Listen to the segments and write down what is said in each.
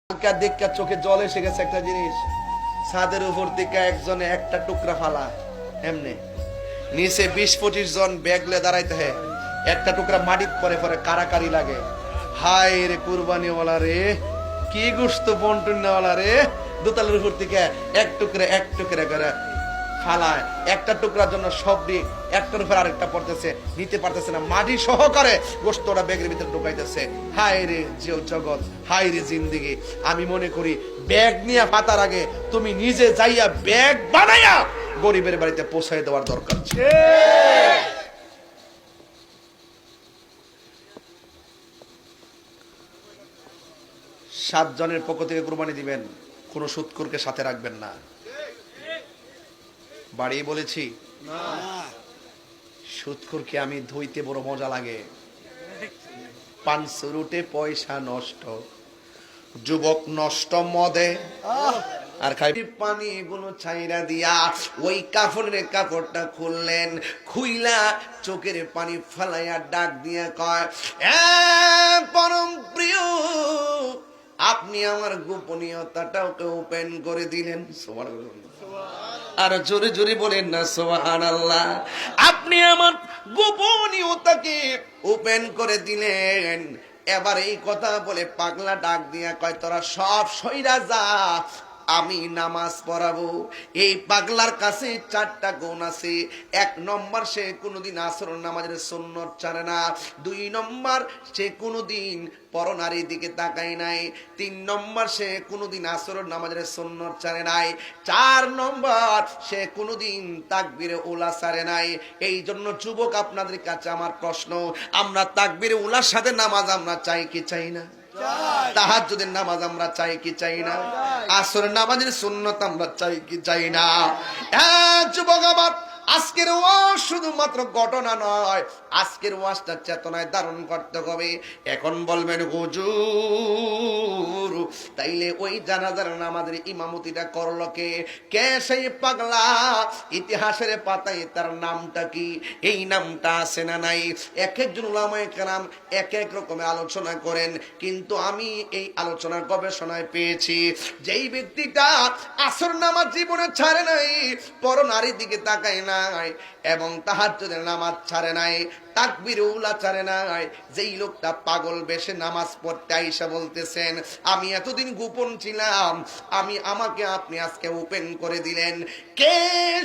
দেখা চোখে জল এসে গেছে একটা জিনিস, ছাদের উপর থেকে একজনে একটা টুকরা ফালা এমনি নিচে 20-25 জন ব্যাগলে দাঁড়াইতে হয়, একটা টুকরা মাটিত পরে পরে কারাকারি লাগে। হায় রে কুরবানিওয়ালা রে, কি গোশত বন্টনওয়ালা রে, দোতলার উপর থেকে এক টুকরা করে ফালায়, একটা টুকরার জন্য সবটি একটার উপর আরেকটা পড়তেছে, নিতে পারতেছে না, মাটি সহকারে গোশতটা ব্যাগের ভিতরে ঢুকাইতেছে। হায় রে জগৎ, হায় রে জিন্দেগি। আমি মনে করি ব্যাগ নিয়ে ফাতার আগে তুমি নিজে যাইয়া ব্যাগ বানাইয়া গরিবের বাড়িতে পৌঁছায় দেওয়ার দরকার। 7 জনের পক্ষ থেকে কুরবানি দিবেন, কোন সুদখোরকে সাথে রাখবেন না। বাড়ি বলেছি না, সুদখোরকে আমি ধুইতে বড় মজা লাগে। পানসুরুটে পয়সা নষ্ট, যুবক নষ্ট মদে, আর খাই পানি গুলো ছাইরা দিয়া ওই কাপড়টা খুললেন, খুইলা চোখের পানি ফালাইয়া ডাক দিয়া কয়, পরম প্রিয়, আপনি আমার গোপনীয়তাটাকে ওপেন করে দিলেন। আর জোরে জোরে বলেন না সুবহানাল্লাহ। আপনি আমার গোপনীয়তাকে ওপেন করে দিলেন। এবার এই কথা বলে পাগলা ডাক দিয়া কয়, তোরা সব সইরা যা, আমি নামাজ পড়াবো। এই পাগলার কাছে 4টা গুণ আছে। 1 নম্বর, সে কোনোদিন আসর নামাজের সুন্নত ছাড়ে না। 2 নম্বর, সে কোনোদিন পরনারীর দিকে তাকায় নাই। 3 নম্বর, সে কোনোদিন আসর নামাজের সুন্নত ছাড়ে নাই। 4 নম্বর, সে কোনোদিন তাকবীরে উলা ছাড়ে নাই। এই জন্য যুবক, আপনাদের কাছে আমার প্রশ্ন, আমরা তাকবীরে উলার সাথে নামাজ আমরা চাই কি চাই না? তাহাজ্জুদের নামাজ আমরা চাই কি চাই না? আসরের নামাজের সুন্নত আমরা চাই কি চাই না? যুবক আমার, আজকের ওয়াজ শুধুমাত্র ঘটনা নয়, আজকের ওয়াজটা চেতনায় ধারণ করতে হবে। এখন বলবেন হুজুর, তাইলে ওই জানাজার নামাজের ইমামতিটা করলো কে? কে সেই পাগলা? ইতিহাসের পাতায় তার নামটা কি? এই নামটা আছে না নাই? এক একজন উলামায়ে কেরাম এক এক রকমের আলোচনা করেন, কিন্তু আমি এই আলোচনার গবেষণায় পেয়েছি, যেই ব্যক্তিটা আসর নামাজ জীবনে ছাড়ে নাই, পর নারীর দিকে তাকায় না, এবং তাহাজ্জুদের নামাজ ছাড়ে নাই, তাকবীর উলা ছাড়ে নাই, যেই লোকটা পাগল বেশে নামাজ পড়তে আইসা বলতেছেন, আমি এতদিন গোপন ছিলাম, আমাকে আপনি আজকে ওপেন করে দিলেন। কে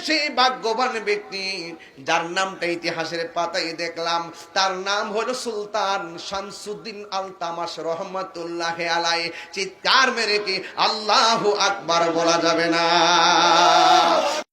সেই ভাগ্যবান ব্যক্তি যার নামটা ইতিহাসের পাতায় দেখলাম? তার নাম হলো সুলতান শামসুদ্দিন আলতামাশ রহমাতুল্লাহি আলাইহি। চিৎকার মেরে কি আল্লাহু আকবার বলা যাবে না?